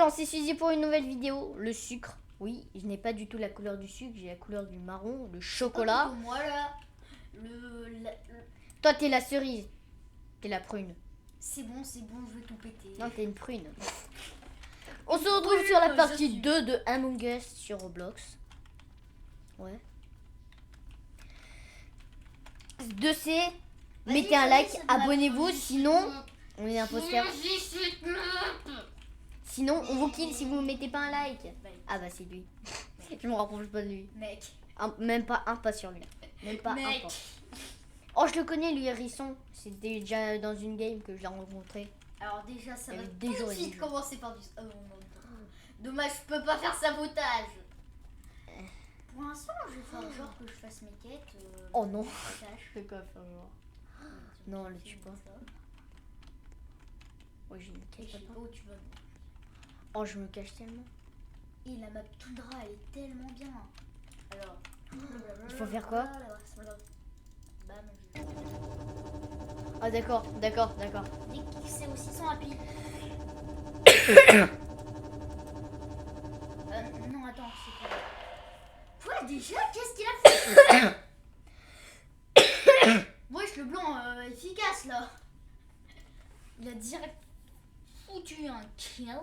gens, c'est Suzy pour une nouvelle vidéo. Le sucre, oui, je n'ai pas du tout la couleur du sucre, j'ai la couleur du marron, le chocolat. Moi là, Toi, t'es la cerise, t'es la prune. c'est bon, je vais tout péter. Non, t'es une prune. On se retrouve sur la partie 2 de Among Us sur Roblox. Ouais. 2C, mettez un like, abonnez-vous, sinon on est imposteur. Sinon on vous kill si vous ne mettez pas un like. Ah bah c'est lui. Je me rapproche pas de lui. Mec. Même pas un pas sur lui. Même pas un Mec. pas. Oh je le connais lui, Hérisson. C'était déjà dans une game que je l'ai rencontré. Alors déjà ça Il y va a eu tout des jours de et des suite jours. commencer par du... Oh, non. Dommage, je peux pas faire sabotage. Pour l'instant, je vais faire genre que je fasse mes quêtes. Oh non. Sabotage. Fais quoi faire genre. Non, le tue pas. Ouais, je me Et je cache sais pas. pas où tu vas. Oh je me cache tellement. Et la map Toundra, elle est tellement bien. Alors... Il faut faire quoi? Bam, Ah d'accord. Dès que c'est aussi sans appui. Non, attends, c'est quoi? Quoi déjà? Qu'est-ce qu'il a fait? Wesh, le blanc efficace là. Il a direct foutu un kill.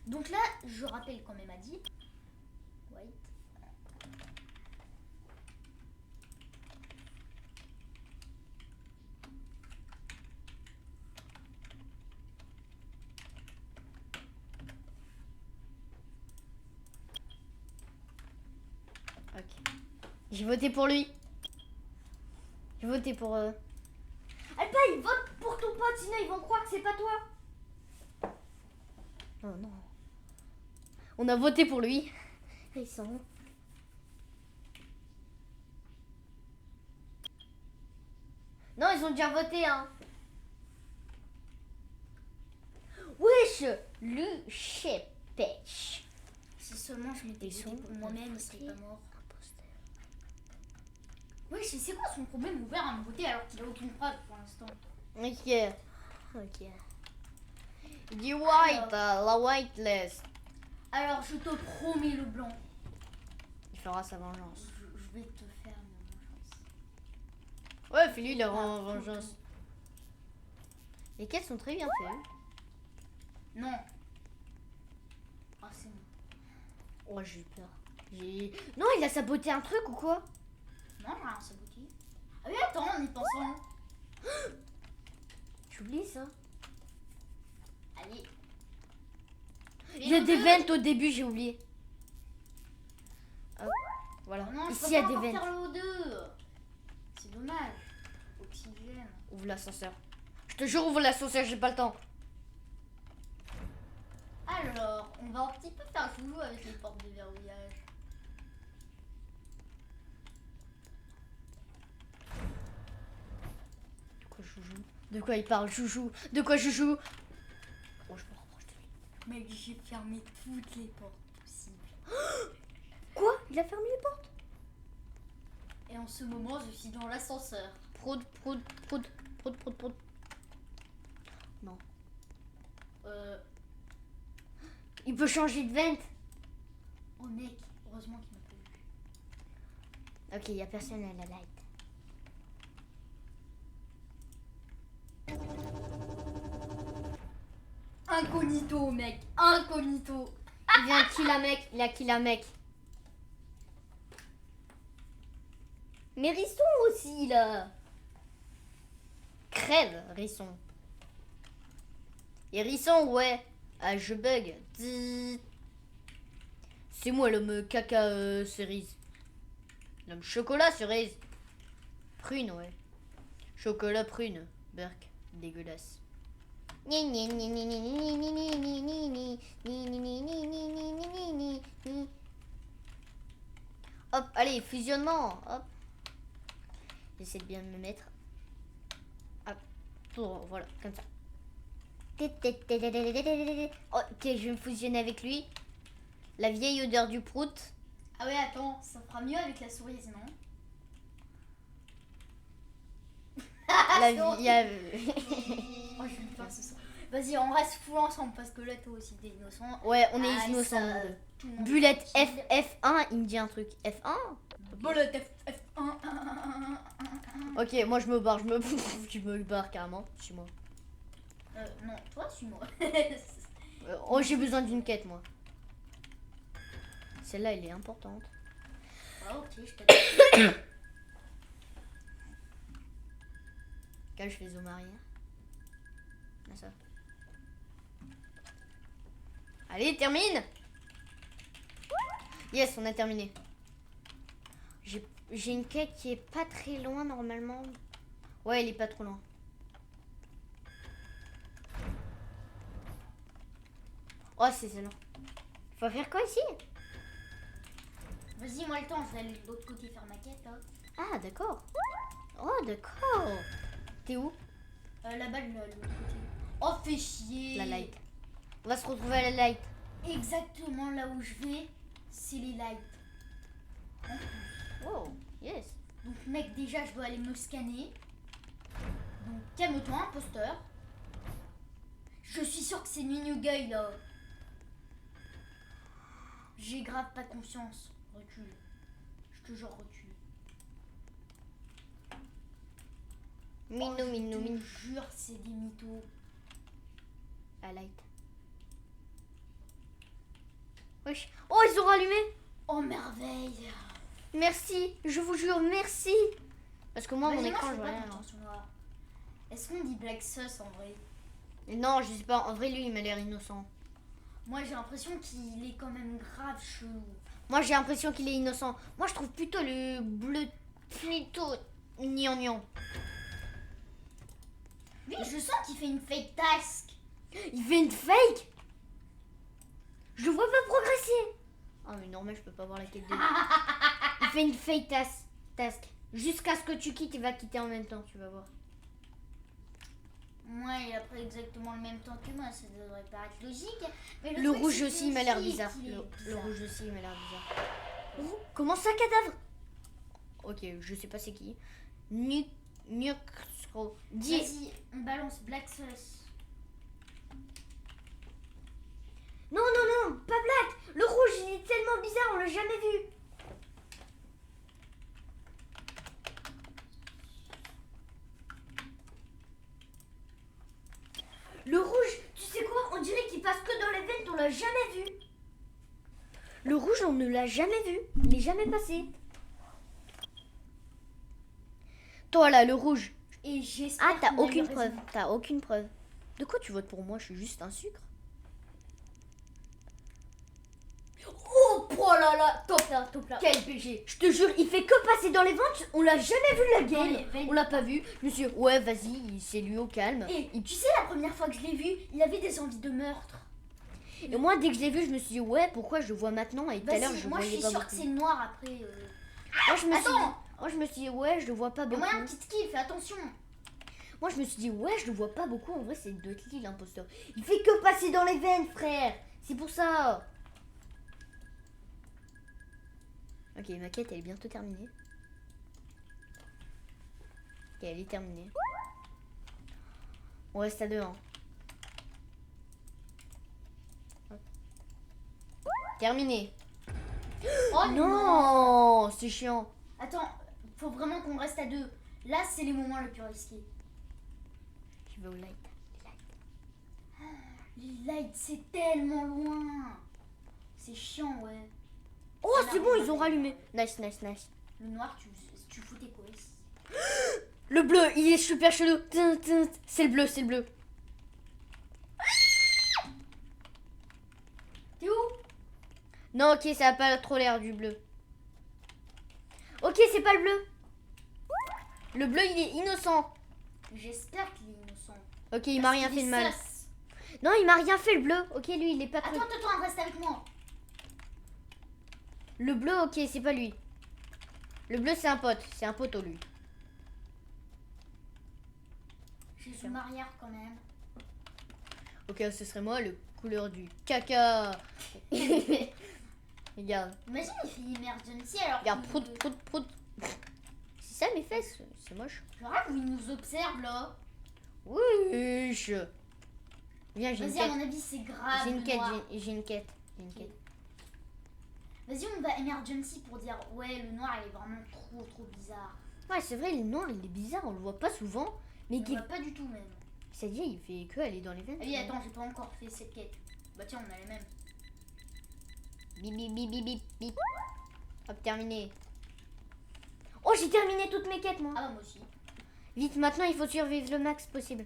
Donc là, je rappelle quand même à dit. Wait. Ok. J'ai voté pour lui. J'ai voté pour... Alpa, il vote pour ton pote, sinon ils vont croire que c'est pas toi. Oh non. On a voté pour lui. Ils sont où? Non, ils ont déjà voté, hein. Wesh, le chépèche. Si seulement je m'étais Ils sont voté pour moi-même, il serait pas mort. Imposteur. Wesh, c'est quoi son problème ouvert à me voter alors qu'il a aucune preuve pour l'instant? Ok. Ok. Du white, la whitelist. Alors je te promets le blanc. Il fera sa vengeance. Je vais te faire ma vengeance. Ouais, fais-lui la vengeance. Les quêtes sont très bien faites. Hein. Non. Ah c'est bon. Oh, j'ai eu peur. Non, il a saboté un truc ou quoi? Non, rien saboté. Ah oui, attends, en y pensant. J'oublie ça. Allez. Il y a des vents au début, j'ai oublié. Hop, voilà. Oh non, ici, il y a des vents. vents. Faire le O2. C'est dommage. Oxygène. Ouvre l'ascenseur. Je te jure, ouvre l'ascenseur, j'ai pas le temps. Alors, on va un petit peu faire joujou avec les portes de verrouillage. De quoi joujou? De quoi il parle, joujou? De quoi joujou? Oh, je me rapproche de lui. Mec, j'ai fermé toutes les portes possibles. Quoi? Il a fermé les portes? Et en ce moment, je suis dans l'ascenseur. Proud. Non. Il peut changer de vent. Oh mec, heureusement qu'il m'a pas vu. Ok, il y a personne à la light. Incognito, mec, incognito. Il vient de kill un mec. Il a kill un mec. Mais Risson aussi, là. Crève, Risson. Et Risson, ouais. Ah, je bug. Zzzz. C'est moi l'homme caca cerise. L'homme chocolat cerise. Prune, ouais. Chocolat prune. Burk. Dégueulasse. Hop, allez, fusionnement. Hop. J'essaie de bien me mettre. Hop. Pour, voilà, comme ça. Ok, je vais me fusionner avec lui. La vieille odeur du prout. Ah ouais, attends, ça fera mieux avec la souris, non? La vie. Oh, je vais me faire ce son. Vas-y, on reste full ensemble parce que là, toi aussi, t'es innocent. Ouais, on est Ah, innocents. ça, nous deux. tout le monde Bullet est utile. F1, il me dit un truc. F1. Bullet F1. Ok, moi je me barre, je me barre carrément. Suis-moi. Non, toi, suis-moi. Oh, j'ai besoin d'une quête, moi. Celle-là, elle est importante. Ah, ok, je t'attends. Là, je fais zoom arrière. Là, ça. Allez, termine. Yes, on a terminé. J'ai une quête qui est pas très loin normalement. Ouais, elle est pas trop loin. Oh, c'est celle-là. Faut faire quoi ici? Vas-y, moi le temps, je vais aller de l'autre côté faire ma quête. Là, Ah, d'accord. Oh, d'accord. T'es où? là-bas, de l'autre côté. Oh, fais chier. La light. On va se retrouver à la light. Exactement là où je vais, c'est les lights. Oh, yes. Donc, mec, déjà, je dois aller me scanner. Donc, calme-toi, imposteur. Je suis sûre que c'est Minugueil, là. J'ai grave pas confiance. Recule. Je te jure, recule. Minou, Oh, minou, je minou. te jure, c'est des mythos. La light. Wesh. Oh, ils ont rallumé. Oh, merveille. Merci, je vous jure, merci. Parce que moi, mon Vas-y, écran, je je fais vois pas rien. confiance en moi. Est-ce qu'on dit Black Sus en vrai? Non, je sais pas. En vrai, lui, il m'a l'air innocent. Moi, j'ai l'impression qu'il est quand même grave chelou. Moi, j'ai l'impression qu'il est innocent. Moi, je trouve plutôt le bleu plutôt gnangnan. Lui, je sens qu'il fait une fake task. Il fait une fake. Je le vois pas progresser. Oh, mais normal, je peux pas voir la quête de lui. Il fait une fake task. Jusqu'à ce que tu quittes, il va quitter en même temps, tu vas voir. Moi, il a pris exactement le même temps que moi, ça devrait paraître logique. Mais Le truc, rouge c'est aussi, il m'a l'air aussi bizarre. qu'il est Le bizarre. rouge aussi, il m'a l'air bizarre. Oh, comment ça, cadavre? Ok, je sais pas c'est qui. Nuxro. Dis. Vas-y, on balance Black Sus. Non, non, non, pas Black. Le rouge, il est tellement bizarre, on l'a jamais vu. Le rouge, tu sais quoi? On dirait qu'il passe que dans les veines, on l'a jamais vu. Le rouge, on ne l'a jamais vu. Il n'est jamais passé. Toi là, le rouge. Et j'espère. Ah, t'as qu'on a eu aucune raison. preuve. T'as aucune preuve. De quoi tu votes pour moi? Je suis juste un sucre. Oh là là, top là, top là. Quel PG. Je te jure, il fait que passer dans les ventes. On l'a jamais vu la Dans game. les veines. On l'a pas vu. Je me suis dit, ouais, vas-y, c'est lui au calme. Et tu sais, la première fois que je l'ai vu, il avait des envies de meurtre. Et moi, dès que je l'ai vu, je me suis dit, ouais, pourquoi je le vois maintenant? Et tout à l'heure, Vas-y, je moi je voyais suis pas sûre que beaucoup. c'est noir après. Moi, je me suis dit, Attends. moi, je me suis dit, ouais, je le vois pas Mais beaucoup. moi, un petit skill, fais attention. Moi, je me suis dit, ouais, je le vois pas beaucoup. En vrai, c'est Dotly, l'imposteur. Il fait que passer dans les veines, frère. C'est pour ça. Ok, ma quête, elle est bientôt terminée. Ok, elle est terminée. On reste à 2, hein. Terminé. Oh Non, c'est chiant. Attends, faut vraiment qu'on reste à deux. Là, c'est les moments les plus risqués. Je vais au light. Les lights, c'est tellement loin. C'est chiant, ouais. Oh, c'est bon, ils ont rallumé. Nice, nice, nice. Le noir, tu foutais quoi ici? Le bleu, il est super chelou. C'est le bleu, c'est le bleu. T'es où? Non, ok, ça a pas trop l'air du bleu. Ok, c'est pas le bleu. Le bleu, il est innocent. J'espère qu'il est innocent. Ok, il m'a Parce rien qu'il fait de est mal. sus. Non, il m'a rien fait, le bleu. Ok, lui, il est pas truc. Attends, reste avec moi. Le bleu, ok, c'est pas lui. Le bleu, c'est un pote. C'est un poteau, lui. J'ai zoom arrière quand même. Ok, ce serait moi, le couleur du caca. Regarde. Imagine, il fait emergency alors. Regarde, qu'il- prout, prout, prout. C'est ça mes fesses. C'est moche. Je rêve où il nous observe là. Wesh. Viens, j'ai une Vas-y, à quête. mon avis, c'est grave. J'ai une le quête, noir. j'ai une quête. J'ai une quête. Vas-y, on va emergency pour dire ouais, le noir il est vraiment trop bizarre. Ouais, c'est vrai, le noir, il est bizarre, on le voit pas souvent. Mais On qui... voit pas du tout même. C'est-à-dire, il fait que aller dans les vents. Ah oui, attends, j'ai pas encore fait cette quête. Bah tiens, on a les mêmes. Bip, bip, bip, bip, bip, bip. Hop, terminé. Oh, j'ai terminé toutes mes quêtes, moi. Ah bah moi aussi. Vite, maintenant, il faut survivre le max possible.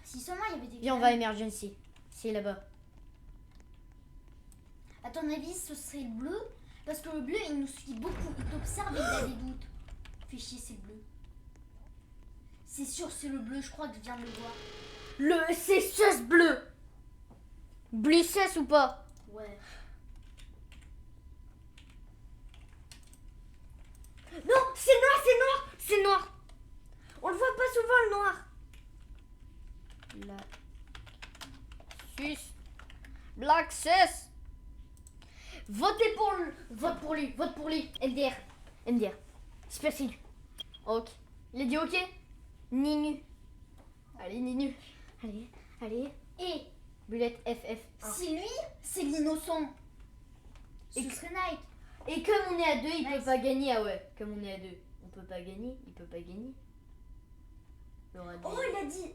Si seulement il y avait des... Viens, on va à emergency. C'est là-bas. À ton avis, ce serait le bleu? Parce que le bleu, il nous suit beaucoup. Il t'observe et il a des doutes. Fais chier, c'est le bleu. C'est sûr, c'est le bleu. Je crois que je viens de le voir. Le CSS bleu. Bleu cesse ou pas? Ouais. Non, c'est noir, c'est noir, c'est noir. On le voit pas souvent, le noir. Sus. Black cesse. Votez pour lui. Vote pour lui. Vote pour lui. MDR. MDR. Super signe. Ok. Il a dit ok. Ninu. Allez, Ninu. Allez, allez. Et Bullet FF. si lui, c'est l'innocent, ce Et- serait Nike. Et comme on est à deux, il Nice. peut pas gagner. Ah ouais, comme on est à deux. On peut pas gagner, il peut pas gagner. Il y aura des- Oh, il a dit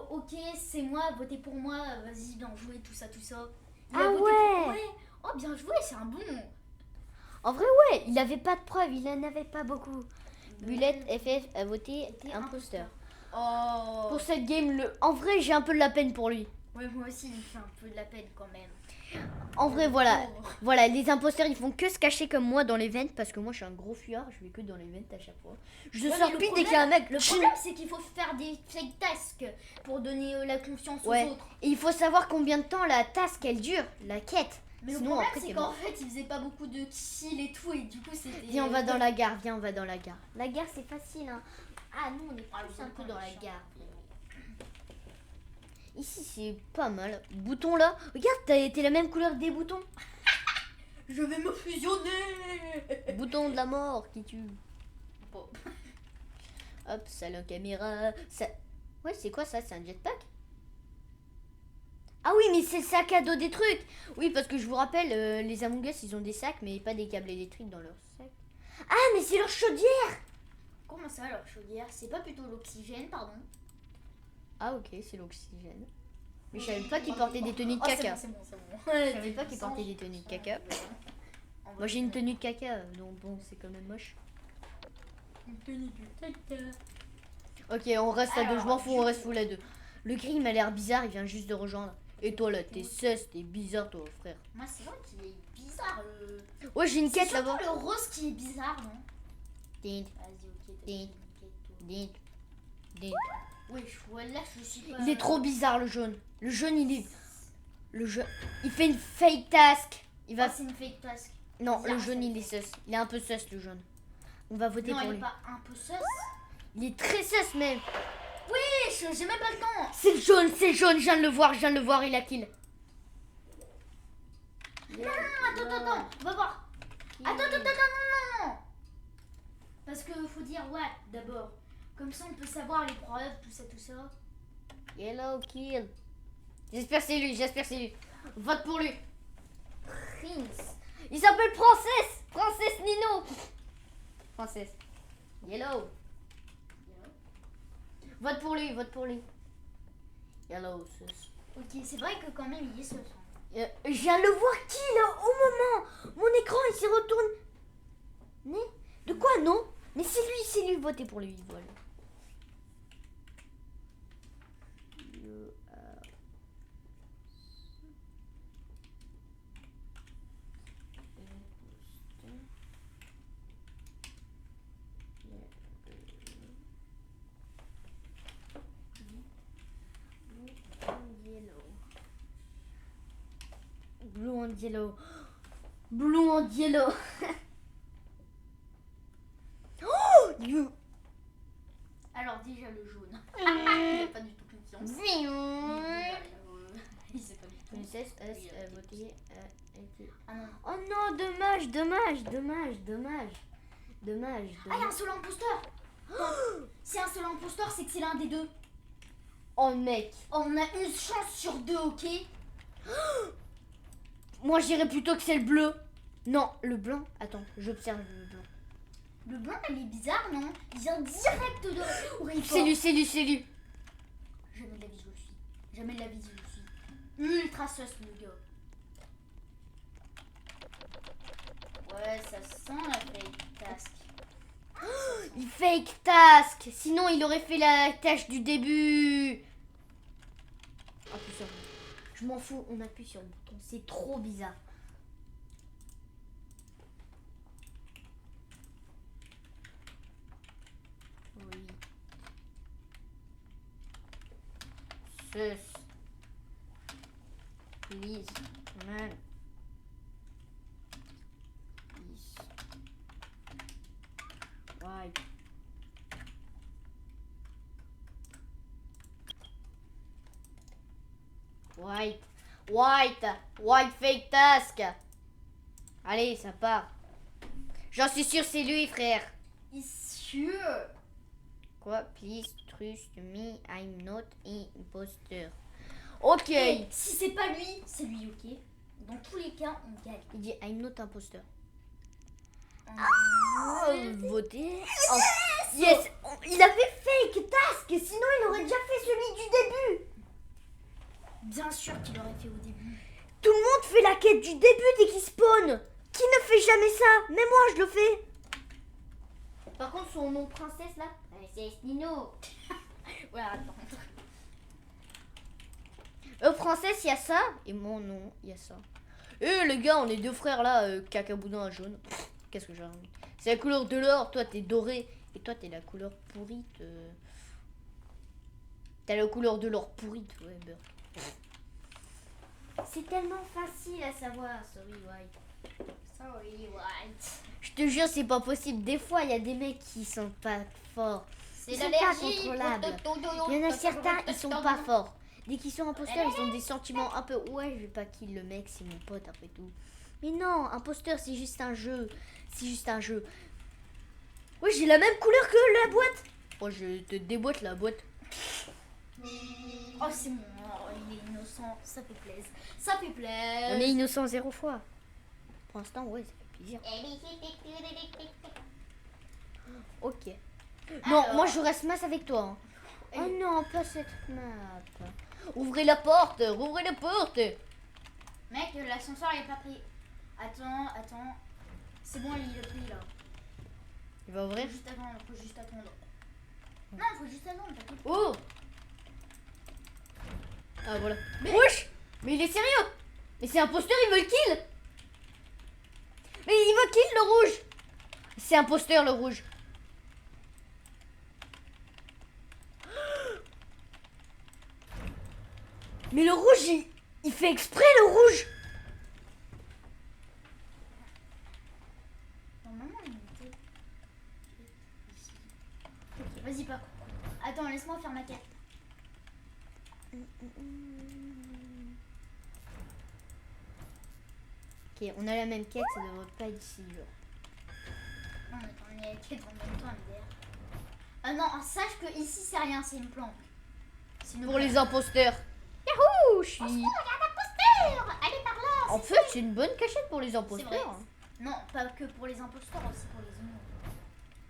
ok, c'est moi, votez pour moi, vas-y, bien joué, tout ça. Il Ah a voté ouais. pour... Oh, bien joué, c'est un bon. En vrai, ouais, il avait pas de preuves, il en avait pas beaucoup. Bullet FF a voté T'es imposteur. Oh. Pour cette game, en vrai, j'ai un peu de la peine pour lui. Ouais, moi aussi, il me fait un peu de la peine quand même. En vrai, voilà. Oh. Voilà, les imposteurs, ils font que se cacher comme moi dans les ventes parce que moi, je suis un gros fuyard, je vais que dans les ventes à chaque fois. Je Ouais, sors mais le pile dès qu'il y a un mec. Le problème, c'est qu'il faut faire des fake tasks pour donner la confiance Ouais. aux autres. Et il faut savoir combien de temps la task, elle dure, la quête. Mais Sinon, le problème, après, c'est t'es qu'en mort. fait, il faisait pas beaucoup de kills et tout, et du coup, c'était. Viens, on va dans la gare, viens, on va dans la gare. La gare, c'est facile, hein. Ah, nous, on est Ah, plus vous un êtes peu pas dans la méchants. gare. Ici, c'est pas mal. Bouton là. Regarde, t'as été la même couleur des boutons. Je vais me fusionner. Bouton de la mort qui tue. Bon. Hop, salon caméra. Ça... Ouais, c'est quoi ça? C'est un jetpack? Ah oui, mais c'est le sac à dos des trucs. Oui, parce que je vous rappelle, les Among Us, ils ont des sacs, mais pas des câbles électriques dans leurs sacs. Ah, mais c'est leur chaudière. Comment ça, leur chaudière? C'est pas plutôt l'oxygène, pardon? Ah ok, c'est l'oxygène. Mais je savais pas qu'ils portaient des tenues de Oh, caca. c'est bon. Je savais pas qu'ils portaient des tenues de caca. Moi j'ai une tenue de caca, donc bon, c'est quand même moche. Une tenue de caca. Ok, on reste à deux, je Alors, m'en fous, on reste full à deux. Le gris il m'a l'air bizarre, il vient juste de rejoindre. Et toi là, t'es sus, t'es bizarre toi, frère. Moi, c'est vrai qu'il est bizarre. Ouais, j'ai une C'est quête surtout là-bas. le rose qui est bizarre, non? Ding, Vas-y, ok, t'as Ding. fait une quête, toi. ding, ding. Oui, là, je suis pas. Il est trop bizarre le jaune. Le jaune il est. Le jaune. Il fait une fake task. Il va. Ah, c'est une fake task. Non, bizarre, le jaune ça. il est sus. Il est un peu sus le jaune. On va voter Non, pour elle est lui. pas un peu sus. Il est très sus même. J'ai même pas le temps. C'est le jaune, je viens de le voir, il a kill. Attends, on va voir. Attends, non. Parce que faut dire what d'abord. Comme ça, on peut savoir les preuves, tout ça. Yellow kill. J'espère que c'est lui. Vote pour lui. Prince. Il s'appelle Princesse Nino. Princesse. Yellow. Vote pour lui. Yellow, sus. Ok, c'est vrai que quand même, il est sus. Je viens de le voir qui là au moment. Mon écran il s'est retourné. De quoi non? Mais c'est lui, votez pour lui, voilà. Blue and yellow. Blue and yellow. Oh, you. Alors, déjà le jaune. Il a pas du tout confiance. Il sait pas du tout. Princesse Oui, S ok. voté. Ah non. Oh non, dommage. Ah, il y a un seul imposteur. Si un seul imposteur, c'est que c'est l'un des deux. Oh mec. Oh, on a une chance sur deux, ok? Moi je dirais plutôt que c'est le bleu. Non, le blanc. Attends, j'observe le blanc. Le blanc, il est bizarre, non? Il vient direct de... C'est lui, c'est lui, c'est lui. Jamais de la vie, je le suis. Jamais de la vie, je le suis. Ultra sus, le gars. Ouais, ça sent la fake task. Il fake task. Sinon il aurait fait la tâche du début. Appuie sur le bouton. Je m'en fous, on appuie sur le bouton. C'est trop bizarre. Oui. Sus. Please. Man. Please. Why? White fake task. Allez, ça part. J'en suis sûr, c'est lui, frère. Il est sûr. Quoi? Please trust me, I'm not imposter. Ok. Et si c'est pas lui, c'est lui, ok? Dans tous les cas, on gagne. Il dit I'm not imposter. Ah, Voter. Oh, yes. Il a fait fake task. Sinon, il aurait déjà fait celui du début. bien sûr qu'il aurait fait au début. Tout le monde fait la quête du début dès qu'il spawn. Qui ne fait jamais ça? Même moi, je le fais. Par contre, son nom princesse là, c'est Nino. Ouais, attends. Princesse, il y a ça. Et mon nom, il y a ça. Les gars, on est deux frères là, cacaboudin jaune. Qu'est-ce que j'ai envie. C'est la couleur de l'or. Toi, t'es doré. Et toi, t'es la couleur pourrite. T'as la couleur de l'or pourrite, ouais, beurre. C'est tellement facile à savoir, sorry white. Sorry, white. Je te jure, c'est pas possible. Des fois, il y a des mecs qui sont pas forts. C'est Ils sont pas contrôlables. Il y en a certains, ils sont pas forts. Dès qu'ils sont imposteurs, ils ont des sentiments un peu. Ouais, je vais pas kill le mec, c'est mon pote après tout. Mais non, imposteur, c'est juste un jeu. C'est juste un jeu. Ouais, j'ai la même couleur que la boîte. Oh, je te déboîte la boîte. Oh, c'est bon. Oh, il est innocent. Ça fait plaisir. Ça fait plaisir. On est innocent 0 fois. Pour l'instant, ouais, ça fait plaisir. Ok. Non, Alors. moi je reste masse avec toi. Hein. Oh non, pas cette map. Ouvrez la porte, ouvrez la porte. Mec, l'ascenseur il est pas pris. Attends. C'est bon, il est pris là. Il va ouvrir. Faut juste attendre. Non, faut juste attendre, t'inquiète. Oh. Ah voilà. Wesh. Mais il est sérieux. Mais c'est imposteur, il veut le kill. Mais il veut kill le rouge. C'est imposteur le rouge. Mais le rouge, il fait exprès le rouge. Normalement, il était ici. Ok, vas-y, pas. Attends, laisse-moi faire ma quête. Ok, on a la même quête, ça devrait pas être ici. Genre. Non, mais attends, on est à la quête en même temps, MDR. Ah non, sache que ici, c'est rien, c'est une planque. C'est une Pour les planque. imposteurs. Yahoo, je suis... Oh, il y a un imposteur. Allez par là. En fait, c'est une bonne cachette pour les imposteurs. Hein. Non, pas que pour les imposteurs, aussi pour les humains.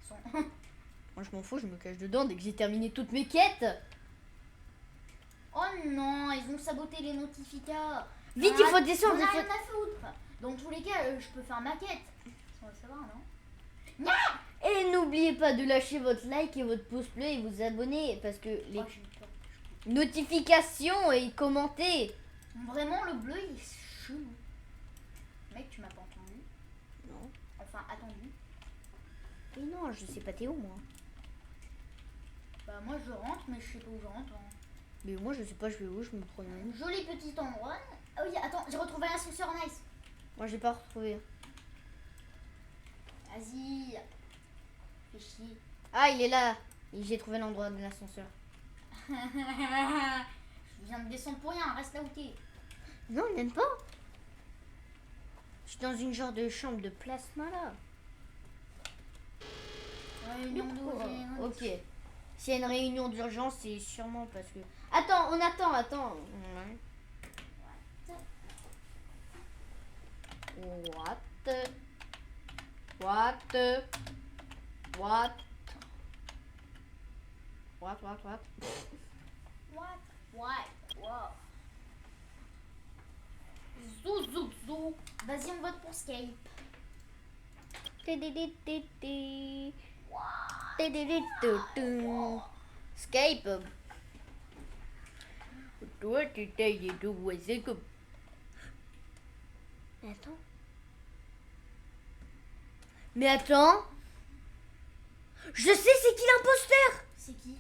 Ils sont- Moi, je m'en fous, je me cache dedans dès que j'ai terminé toutes mes quêtes. Oh non, ils ont saboté les notificats. Vite, il faut descendre. On il a faut- rien à foutre. Dans tous les cas, je peux faire ma quête. On va savoir, non? Et n'oubliez pas de lâcher votre like et votre pouce bleu et vous abonner parce que les Oh, j'ai eu peur. notifications et commenter. Vraiment, le bleu, il est chelou. Mec, tu m'as pas entendu? Non. Enfin, attendu. Mais non, je sais pas t'es où moi. Bah, moi, je rentre, mais je sais pas où je rentre. Hein. Mais moi, je sais pas, je vais où, je me promène. Un joli petit endroit. Ah oui, attends, j'ai retrouvé l'ascenseur nice. Moi, j'ai pas retrouvé. Vas-y. Fais chier. Ah, il est là. Et j'ai trouvé l'endroit de l'ascenseur. Je viens de descendre pour rien, reste là où t'es. Non, même pas. Je suis dans une genre de chambre de plasma là. Ouais, Ok. S'il y a une réunion d'urgence, c'est sûrement parce que... Attends, on attend. Ouais. What? Wow. Zou. Vas-y, on vote pour Skype. Skype. Toi, tu t'es dit tout, ouais, c'est comme... Mais attends. Je sais c'est qui l'imposteur. C'est qui?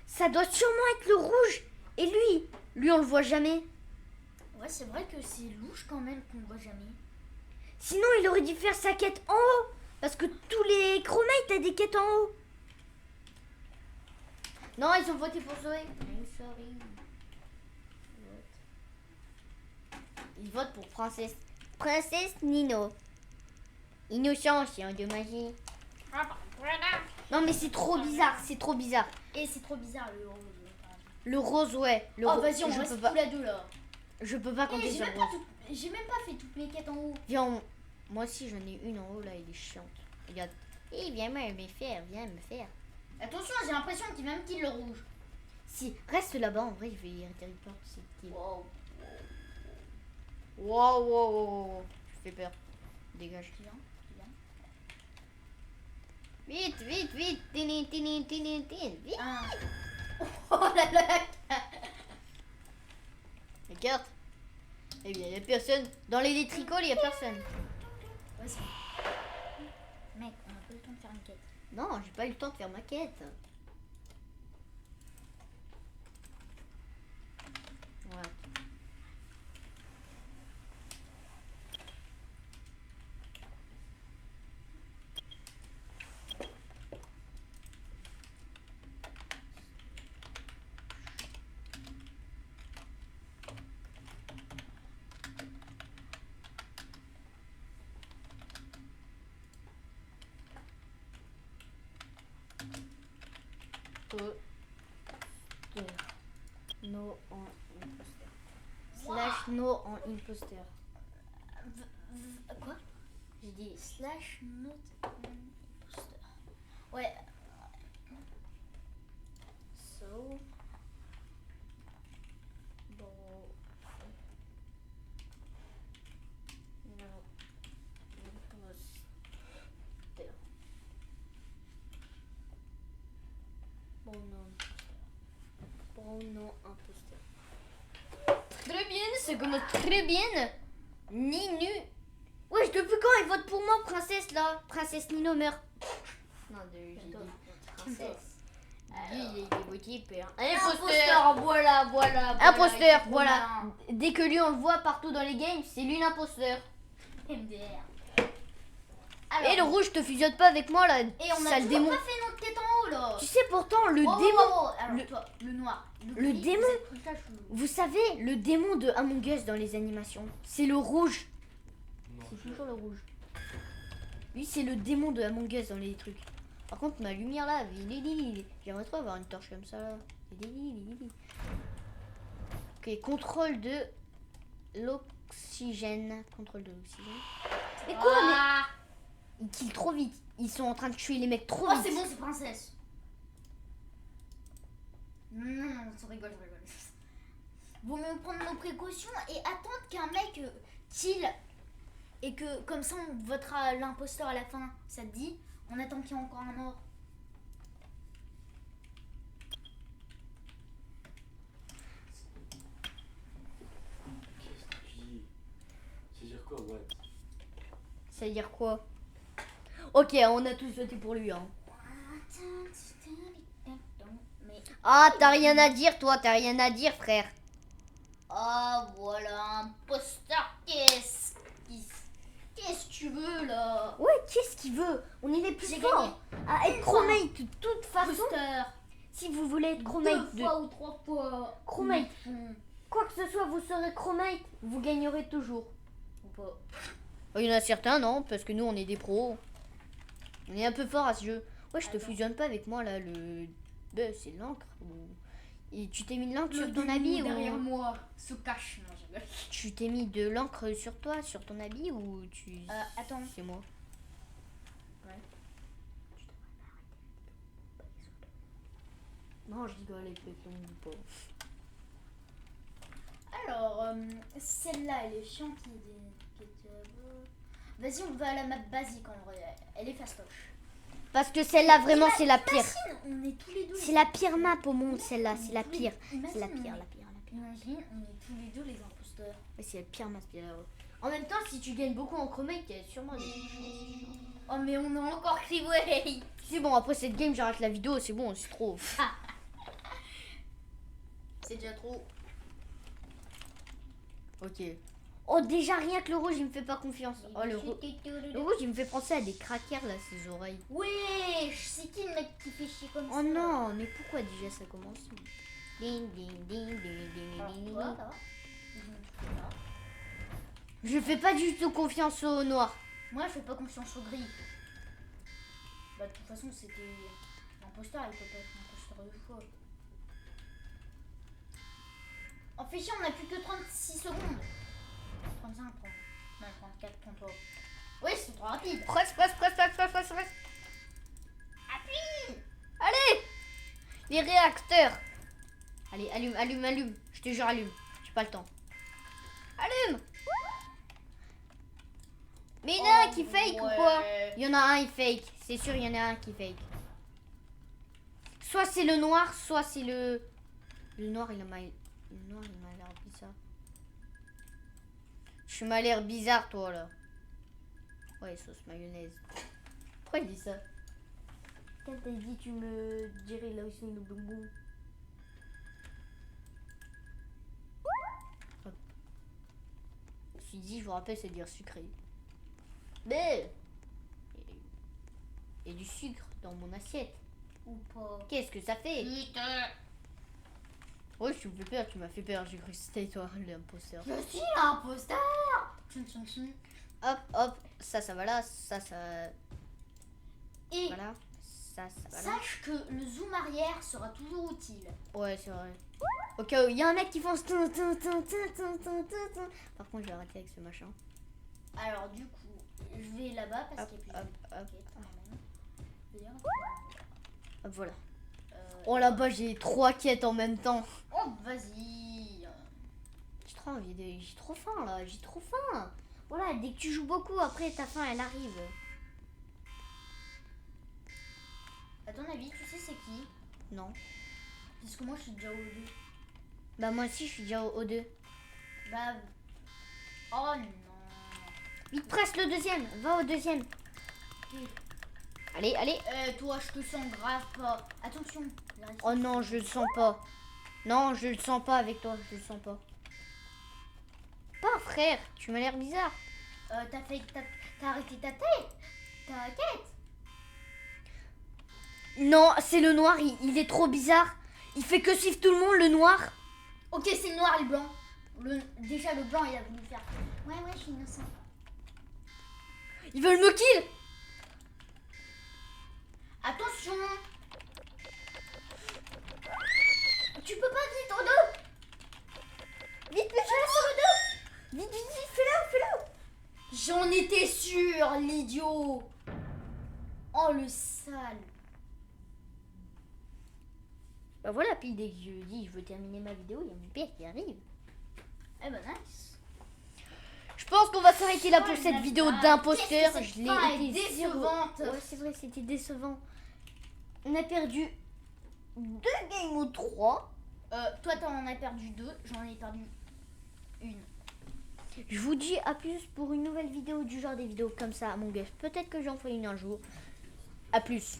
Ça doit sûrement être le rouge. Et lui on le voit jamais. Ouais, c'est vrai que c'est louche quand même qu'on ne voit jamais. Sinon il aurait dû faire sa quête en haut. Parce que tous les chromates ont des quêtes en haut. Non, ils ont voté pour Zoé. I'm sorry. Ils votent pour Princesse Nino. Innocence et endommagé. Non mais c'est trop bizarre, Et c'est trop bizarre le rose. Le rose, ouais. Le Oh, rose, vas-y, on je reste peux tous pas. la deux là. Je peux pas compter J'ai sur le même, rose. j'ai même pas fait toutes mes quêtes en haut. Viens, moi aussi j'en ai une en haut là, elle est chiante. Regarde. Viens me faire. Attention, j'ai l'impression qu'il va me kill le rouge. Si, reste là-bas, en vrai, je vais report c'est qui. Wow. Wow. Je fais peur. Dégage. Viens. Vite. Vite. Ah. Oh là là. La carte. Eh bien, il n'y a personne. Dans les tricots, il n'y a personne. Ouais, c'est... Mec, on a pas eu le temps de faire une quête. Non, j'ai pas eu le temps de faire ma quête. Ouais. No en imposteur. Slash no en imposteur. Quoi? J'ai dit Slash note imposteur. Ouais. so. Bon. No imposteur. Bon non imposteur. Très bien, c'est comme très bien. Ninu. Wesh, depuis quand il vote pour moi, princesse là? Princesse Nino meurt. Non, j'ai dit princesse. Lui, il a été voté par Imposteur, voilà. Imposteur, il voilà. faut Dès que lui on le voit partout dans les games, c'est lui l'imposteur. MDR. Et le rouge te fusionne pas avec moi là, Et on a sale toujours démon. pas fait notre tête en haut là. Tu sais pourtant le Oh, démon. Alors le- toi, le noir. le gris, démon. vous êtes ultra chelou. Vous savez, le démon de Among Us dans les animations, c'est le rouge. Non, C'est toujours le rouge. Lui, c'est le démon de Among Us dans les trucs. Par contre, ma lumière là, j'aimerais trop avoir une torche comme ça là. Ok, contrôle de l'oxygène. Contrôle de l'oxygène. Mais quoi, Ah. mais ils killent trop vite. Ils sont en train de tuer les mecs trop Oh, vite. c'est bon, c'est princesse. Non, ça rigole. Vaut mieux prendre nos précautions et attendre qu'un mec kill. Et que comme ça on votera l'imposteur à la fin. Ça te dit? On attend qu'il y ait encore un mort. Qu'est-ce que tu dis? C'est dire quoi, what? Ça veut dire quoi? Ok, on a tous voté pour lui. Hein. Mais... Ah, t'as rien à dire, toi, t'as rien à dire, frère. Ah voilà, imposteur. Qu'est-ce que tu veux là? Ouais, qu'est-ce qu'il veut? On est les plus J'ai forts gagné. à être Une chromate de toute façon. Imposteur. Si vous voulez être Deux chromate, fois ou trois fois. Chromate. quoi que ce soit, vous serez chromate, vous gagnerez toujours. Ou pas. Il y en a certains, non, parce que nous, on est des pros. On est un peu forts à ce jeu. Ouais, je te Attends. fusionne pas avec moi là, le. Ben, c'est l'encre. Et tu t'es mis de l'encre Le sur ton démon habit derrière ou. moi se cache. Non, je rigole. Tu t'es mis de l'encre sur toi, sur ton habit ou tu. Attends. C'est moi. Ouais. Non, je rigole avec ton pas. Alors, celle-là, elle est chiante. Vas-y, on va à la map basique en vrai. Elle est fastoche. Parce que celle-là, vraiment, c'est la pire. Imagine, on est tous les deux. C'est la pire map au monde, celle-là. C'est la pire. Imagine, C'est la on pire, est- la pire, la pire. Imagine, on est tous les deux les imposteurs. Ouais, c'est la pire map. En même temps, si tu gagnes beaucoup en chromate, il y a sûrement des chances. Oh, mais on a encore crié. C'est bon, après cette game, j'arrête la vidéo, c'est bon, c'est trop. C'est déjà trop. Ok. Oh, déjà, rien que le rouge, il me fait pas confiance. Oh, le rouge, il me fait penser à des crackers, là, ses oreilles. Wesh, c'est qui le mec qui fait chier comme ça? Oh non, mais pourquoi déjà ça commence? Ding, ding, ding, ding, ding, Alors, ding, ding. toi, là, je ne fais pas. Je fais pas du tout confiance au noir. Moi, je fais pas confiance au gris. Bah, de toute façon, c'était l'imposteur, il peut pas être imposteur deux fois. En fait, chier, on a plus que 36 secondes. 35, 30. Non, 34, 33. Oui, c'est trop rapide. Presse. Allez! Les réacteurs. Allez, allume. Je te jure, allume. J'ai pas le temps. Allume! Mais il y en a un qui fake ou quoi? Il y en a un, il fake. C'est sûr, il y en a un qui fake. Soit c'est le noir, soit c'est le... Le noir, il m'a l'air bizarre. Tu m'as l'air bizarre, toi, là. Ouais, sauce mayonnaise. Pourquoi il dit ça? Quand t'as dit tu me dirais là aussi le bonbon. Hop. Je me suis dit, je vous rappelle, c'est dire sucré. Mais il y a du sucre dans mon assiette. Ou pas. Qu'est-ce que ça fait? Putain. Ouais, tu me fais peur, tu m'as fait peur. J'ai cru que c'était toi, l'imposteur. Je suis l'imposteur. Hop, ça va là, ça. Et Voilà. Ça va là. sache que le zoom arrière sera toujours utile. Ouais, c'est vrai. Au cas où il y a un mec qui fonce. Par contre, je vais arrêter avec ce machin. Alors du coup, je vais là-bas parce qu'il y a plus de Hop. quêtes quand même. Je veux dire, Hop, voilà. euh, Oh là-bas, j'ai 3 quêtes en même temps. Oh, vas-y. J'ai trop envie de... J'ai trop faim là, j'ai trop faim. Voilà, dès que tu joues beaucoup, après ta faim, elle arrive. À ton avis, tu sais c'est qui? Non. Parce que moi je suis déjà au 2. Bah moi aussi, je suis déjà au 2. Bah. Oh non. Vite, presse le deuxième. Va au deuxième. Ok. Allez. Toi, je te sens grave pas. Attention. Vérifie. Oh non, je le sens pas. Non, je le sens pas avec toi, je le sens pas. Pas frère, tu m'as l'air bizarre. T'as arrêté ta tête. Ta quête. Non, c'est le noir, il est trop bizarre. Il fait que suivre tout le monde, le noir. Ok, c'est le noir et le blanc. Déjà, le blanc, il a voulu faire. Ouais, je suis innocent. Ils veulent me kill. Attention. Tu peux pas vite en deux. Vite, fais-la sur le dos. Vite, fais-la. J'en étais sûre, l'idiot. Oh, le sale. Bah voilà, puis dès que je dis je veux terminer ma vidéo, il y a mon père qui arrive. Eh ben, nice. Je pense qu'on va s'arrêter là pour Oh, cette la vidéo vache, d'imposteur. qu'est-ce que Je cette fin est l'ai été décevante. Ouais, c'est vrai, c'était décevant. On a perdu 2 games ou 3. Toi, t'en as perdu 2. J'en ai perdu 1. Je vous dis à plus pour une nouvelle vidéo du genre des vidéos comme ça à mon guest. Peut-être que j'en ferai une un jour. À plus.